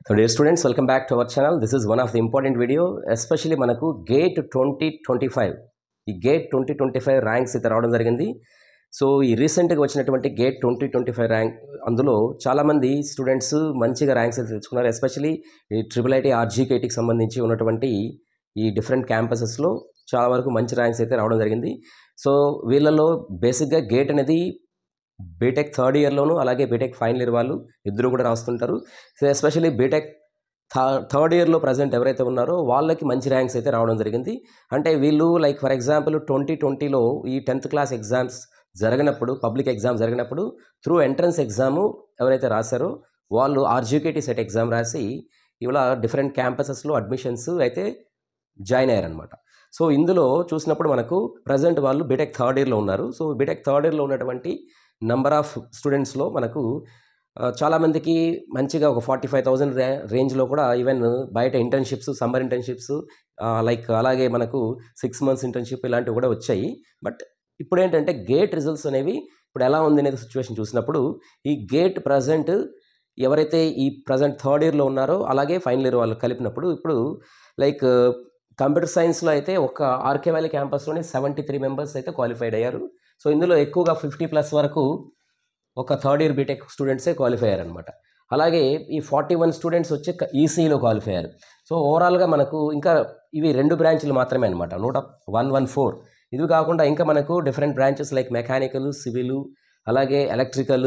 So dear students, welcome back to our channel. This is one of the important video, especially మనకు gate 2025 ఈ gate 2025 ranks అయితే రావడం జరిగింది. So ఈ రీసెంట్గా వచ్చినటువంటి గేట్ 2025 ర్యాంక్ అందులో చాలామంది స్టూడెంట్స్ మంచిగా ర్యాంక్స్ అయితే తెచ్చుకున్నారు. ఎస్పెషలీ ఈ ట్రిపుల్ ఆర్జీకేటీకి సంబంధించి ఉన్నటువంటి ఈ డిఫరెంట్ క్యాంపసెస్లో చాలా వరకు మంచి ర్యాంక్స్ అయితే రావడం జరిగింది. సో వీళ్ళలో బేసిక్గా గేట్ అనేది బీటెక్ థర్డ్ ఇయర్లోను అలాగే బీటెక్ ఫైనల్ ఇయర్ వాళ్ళు ఇద్దరు కూడా రాస్తుంటారు. సో ఎస్పెషల్లీ బీటెక్ థర్డ్ ఇయర్లో ప్రజెంట్ ఎవరైతే ఉన్నారో వాళ్ళకి మంచి ర్యాంక్స్ అయితే రావడం జరిగింది. అంటే వీళ్ళు లైక్ ఫర్ ఎగ్జాంపుల్ 2020లో ఈ 10th క్లాస్ ఎగ్జామ్స్ జరిగినప్పుడు, పబ్లిక్ ఎగ్జామ్ జరిగినప్పుడు త్రూ ఎంట్రన్స్ ఎగ్జాము ఎవరైతే రాశారో వాళ్ళు ఆర్జీకేటీ సెట్ ఎగ్జామ్ రాసి ఇవాళ డిఫరెంట్ క్యాంపసెస్లో అడ్మిషన్స్ అయితే జాయిన్ అయ్యారనమాట. సో ఇందులో చూసినప్పుడు మనకు ప్రజెంట్ వాళ్ళు బీటెక్ థర్డ్ ఇయర్లో ఉన్నారు. సో బీటెక్ థర్డ్ ఇయర్లో ఉన్నటువంటి నంబర్ ఆఫ్ స్టూడెంట్స్లో మనకు చాలామందికి మంచిగా ఒక 45,000 రేంజ్లో కూడా ఈవెన్ బయట ఇంటర్న్షిప్స్, సమ్మర్ ఇంటర్న్షిప్స్ లైక్ అలాగే మనకు 6 months ఇంటర్న్షిప్ ఇలాంటివి కూడా వచ్చాయి. బట్ ఇప్పుడు ఏంటంటే గేట్ రిజల్ట్స్ అనేవి ఇప్పుడు ఎలా ఉంది అనేది సిచ్యువేషన్ చూసినప్పుడు ఈ గేట్ ప్రజెంట్ ఎవరైతే ఈ ప్రజెంట్ థర్డ్ ఇయర్లో ఉన్నారో అలాగే ఫైనల్ ఇయర్ వాళ్ళు కలిపినప్పుడు ఇప్పుడు లైక్ కంప్యూటర్ సైన్స్లో అయితే ఒక ఆర్కే వ్యాలీ క్యాంపస్లోనే 73 members అయితే క్వాలిఫైడ్ అయ్యారు. సో ఇందులో ఎక్కువగా 50+ వరకు ఒక థర్డ్ ఇయర్ బీటెక్ స్టూడెంట్సే క్వాలిఫై అయ్యారనమాట. అలాగే ఈ 41 స్టూడెంట్స్ వచ్చి ఈసీలో క్వాలిఫై అయ్యారు. సో ఓవరాల్గా మనకు ఇంకా ఇవి 2 బ్రాంచ్లు మాత్రమే అనమాట, 114. ఇవి కాకుండా ఇంకా మనకు different branches like mechanical, civil, అలాగే ఎలక్ట్రికల్,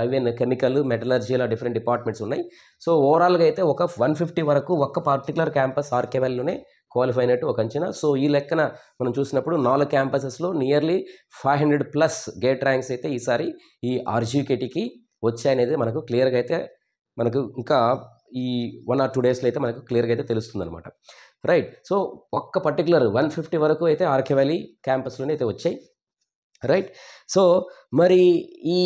ఈవెన్ కెమికల్, మెటలర్జీ ఇలా డిఫరెంట్ డిపార్ట్మెంట్స్ ఉన్నాయి. సో ఓవరాల్గా అయితే ఒక 150 వరకు ఒక్క పర్టికులర్ క్యాంపస్ ఆర్కే వ్యాలీలోనే క్వాలిఫై అయినట్టు ఒక అంచనా. సో ఈ లెక్కన మనం చూసినప్పుడు 4 క్యాంపసెస్లో నియర్లీ 500+ గేట్ ర్యాంక్స్ అయితే ఈసారి ఈ ఆర్జీకేటీకి వచ్చాయనేది మనకు క్లియర్గా అయితే మనకు ఇంకా ఈ 1 or 2 డేస్లో అయితే మనకు క్లియర్గా అయితే తెలుస్తుంది అనమాట. రైట్. సో ఒక్క పర్టికులర్ 150 వరకు అయితే ఆర్కే వ్యాలీ క్యాంపస్లోనే అయితే వచ్చాయి. రైట్. సో మరి ఈ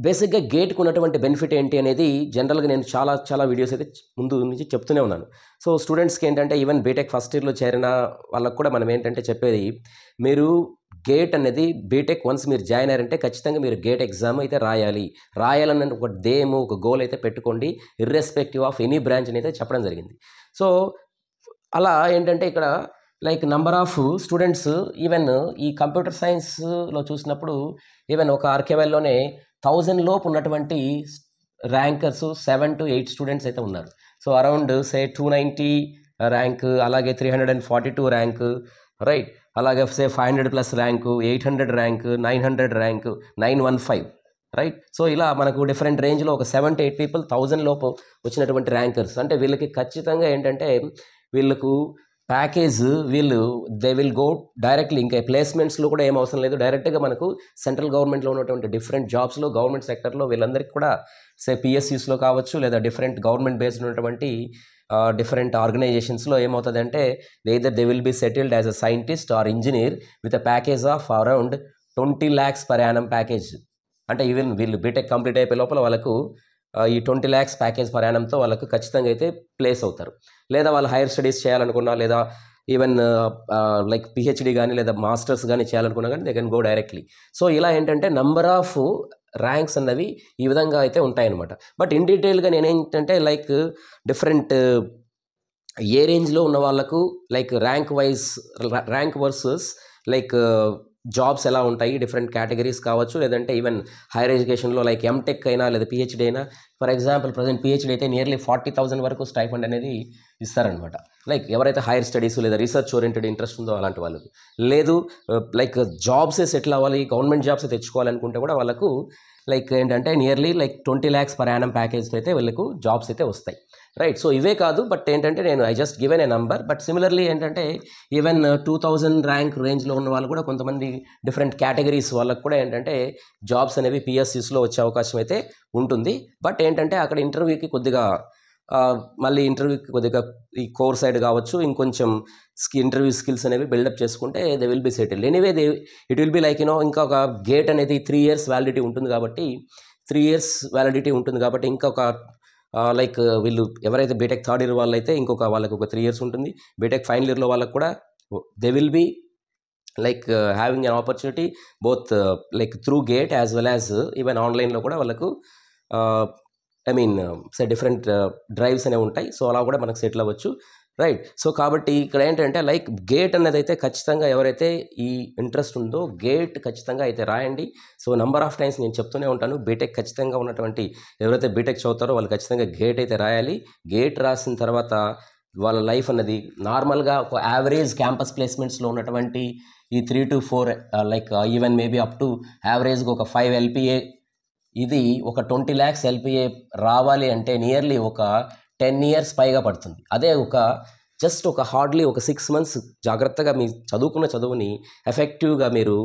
బేసిక్గా గేట్కి ఉన్నటువంటి బెనిఫిట్ ఏంటి అనేది జనరల్గా నేను చాలా వీడియోస్ అయితే ముందు నుంచి చెప్తూనే ఉన్నాను. సో స్టూడెంట్స్కి ఏంటంటే ఈవెన్ బీటెక్ ఫస్ట్ ఇయర్లో చేరిన వాళ్ళకు కూడా మనం ఏంటంటే చెప్పేది, మీరు గేట్ అనేది బీటెక్ వన్స్ మీరు జాయిన్ అయ్యారంటే ఖచ్చితంగా మీరు గేట్ ఎగ్జామ్ అయితే రాయాలన్న ఒక థీమ్, ఒక గోల్ అయితే పెట్టుకోండి, ఇర్రెస్పెక్టివ్ ఆఫ్ ఎనీ బ్రాంచ్ అని అయితే చెప్పడం జరిగింది. సో అలా ఏంటంటే ఇక్కడ like number of students even ఈ కంప్యూటర్ సైన్స్లో చూసినప్పుడు ఈవెన్ ఒక ఆర్కేవెల్లోనే 1000 లోపు ఉన్నటువంటి ర్యాంకర్స్ 7 to 8 స్టూడెంట్స్ అయితే ఉన్నారు. సో అరౌండ్ సే 290 ర్యాంక్, అలాగే 342 ర్యాంక్, రైట్, అలాగే సే 500+ rank, 800 rank, 900 rank, 915, right. So ఇలా మనకు డిఫరెంట్ రేంజ్లో ఒక 7 to 8 people 1000 లోపు వచ్చినటువంటి ర్యాంకర్స్. అంటే వీళ్ళకి ఖచ్చితంగా ఏంటంటే వీళ్ళకు package they will go directly, ఇంకా ప్లేస్మెంట్స్లో కూడా ఏం అవసరం లేదు, డైరెక్ట్గా మనకు సెంట్రల్ గవర్నమెంట్లో ఉన్నటువంటి డిఫరెంట్ జాబ్స్లో గవర్నమెంట్ సెక్టర్లో వీళ్ళందరికీ కూడా పిఎస్యూస్లో కావచ్చు లేదా డిఫరెంట్ గవర్నమెంట్ బేస్డ్ ఉన్నటువంటి డిఫరెంట్ ఆర్గనైజేషన్స్లో ఏమవుతుందంటే they will be settled as a scientist are engineer with a package of around 20 lakhs per annum package. అంటే ఈవెన్ వీళ్ళు బీటెక్ కంప్లీట్ అయిపోయే లోపల వాళ్ళకు ఈ 20 lakhs ప్యాకేజ్ పర్ యానంతో వాళ్ళకు ఖచ్చితంగా అయితే ప్లేస్ అవుతారు. లేదా వాళ్ళు హైయర్ స్టడీస్ చేయాలనుకున్నా లేదా ఈవెన్ లైక్ పిహెచ్డి కానీ లేదా మాస్టర్స్ కానీ చేయాలనుకున్నా కానీ they can go directly. So ఇలా ఏంటంటే నంబర్ ఆఫ్ ర్యాంక్స్ అన్నవి ఈ విధంగా అయితే ఉంటాయన్నమాట. బట్ ఇన్ డీటెయిల్గా నేనేంటంటే లైక్ డిఫరెంట్ ఏ రేంజ్లో ఉన్న వాళ్ళకు like rank versus like jobs ఎలా ఉంటాయి, డిఫరెంట్ కేటగిరీస్ కావచ్చు, లేదంటే ఈవెన్ హైయర్ ఎడ్యుకేషన్లో లైక్ ఎంటెక్ అయినా లేదా పిహెచ్డీ అయినా. ఫర్ ఎగ్జాంపుల్ ప్రజెంట్ పిహెచ్డీ అయితే నియర్లీ 40,000 వరకు స్టైఫండ్ అనేది ఇస్తారనమాట. లైక్ ఎవరైతే హైయర్ స్టడీస్ లేదా రీసెర్చ్ ఓరియంటెడ్ ఇంట్రెస్ట్ ఉందో అలాంటి వాళ్ళకు. లేదు లైక్ జాబ్సే సెటిల్ అవ్వాలి, గవర్నమెంట్ జాబ్స్ తెచ్చుకోవాలనుకుంటే కూడా వాళ్ళకు లైక్ ఏంటంటే nearly like 20 lakhs per annum ప్యాకేజ్తో అయితే వీళ్ళకు జాబ్స్ అయితే వస్తాయి. రైట్. సో ఇవే కాదు, బట్ ఏంటంటే నేను I just given a number. But similarly ఏంటంటే ఈవెన్ 2000 ర్యాంక్ రేంజ్లో ఉన్న వాళ్ళు కూడా కొంతమంది డిఫరెంట్ కేటగిరీస్ వాళ్ళకు కూడా ఏంటంటే జాబ్స్ అనేవి పిఎస్యూస్లో వచ్చే అవకాశం అయితే ఉంటుంది. బట్ ఏంటంటే అక్కడ ఇంటర్వ్యూకి కొద్దిగా ఈ కోర్ సైడ్ కావచ్చు ఇంకొంచెం ఇంటర్వ్యూ స్కిల్స్ అనేవి బిల్డప్ చేసుకుంటే they will be settled. Anyway it will be like ఇంకా ఒక గేట్ అనేది 3 years వ్యాలిడిటీ ఉంటుంది కాబట్టి 3 years వ్యాలిడిటీ ఉంటుంది కాబట్టి ఇంకొక లైక్ వీళ్ళు ఎవరైతే బీటెక్ థర్డ్ ఇయర్ వాళ్ళు అయితే వాళ్ళకి ఒక 3 years ఉంటుంది. బీటెక్ ఫైనల్ ఇయర్లో వాళ్ళకు కూడా they will be like having an opportunity both like through gate as well as even ఆన్లైన్లో కూడా వాళ్ళకు డిఫరెంట్ డ్రైవ్స్ అనేవి ఉంటాయి. సో అలా కూడా మనకు సెటిల్ అవ్వచ్చు, రైట్. సో కాబట్టి ఇక్కడ ఏంటంటే లైక్ గేట్ అనేది అయితే ఖచ్చితంగా ఎవరైతే ఈ ఇంట్రెస్ట్ ఉందో గేట్ ఖచ్చితంగా అయితే రాయండి. సో నంబర్ ఆఫ్ టైమ్స్ నేను చెప్తూనే ఉంటాను, బీటెక్ ఖచ్చితంగా ఉన్నటువంటి ఎవరైతే బీటెక్ చదువుతారో వాళ్ళు ఖచ్చితంగా గేట్ అయితే రాయాలి. గేట్ రాసిన తర్వాత వాళ్ళ లైఫ్ అన్నది నార్మల్గా ఒక యావరేజ్ క్యాంపస్ ప్లేస్మెంట్స్లో ఉన్నటువంటి ఈ 3 to 4 like even maybe up to యావరేజ్గా ఒక 5 LPA, ఇది ఒక 20 lakhs LPA రావాలి అంటే నియర్లీ ఒక 10 years పైగా పడుతుంది. అదే జస్ట్ హార్డ్లీ ఒక 6 months జాగ్రత్తగా మీ చదువుకున్న చదువుని ఎఫెక్టివ్గా మీరు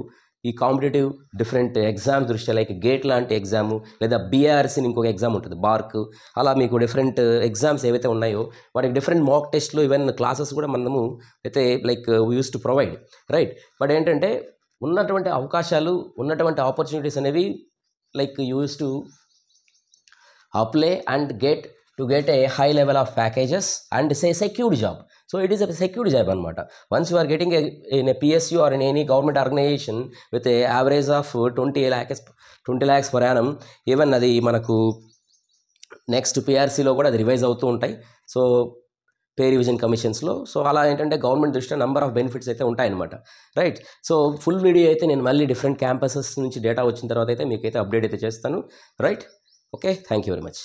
ఈ కాంపిటేటివ్ డిఫరెంట్ ఎగ్జామ్స్ దృష్ట్యా లైక్ గేట్ లాంటి ఎగ్జాము లేదా BRCని ఇంకొక ఎగ్జామ్ ఉంటుంది బార్క్, అలా మీకు డిఫరెంట్ ఎగ్జామ్స్ ఏవైతే ఉన్నాయో వాటికి డిఫరెంట్ మాక్ టెస్ట్లు ఈవెన్ క్లాసెస్ కూడా మనము అయితే like we use to provide, right. But ఏంటంటే ఉన్నటువంటి అవకాశాలు ఉన్నటువంటి ఆపర్చునిటీస్ అనేవి like use to apply and get a high level of packages and say secured job. So it is a secured job anamata. Once you are getting in a PSU or in any government organization with a average of 20 lakhs per annum, even అది మనకు next PRCలో కూడా అది revise అవుతూ ఉంటాయి. So pay revision కమిషన్స్లో. So అలా ఏంటంటే government దృష్ట్యా నెంబర్ ఆఫ్ బెనిఫిట్స్ అయితే ఉంటాయన్నమాట, రైట్. సో ఫుల్ వీడియో అయితే నేను మళ్ళీ డిఫరెంట్ క్యాంపసెస్ నుంచి డేటా వచ్చిన తర్వాత అయితే మీకైతే అప్డేట్ అయితే చేస్తాను, right. Okay, thank you very much.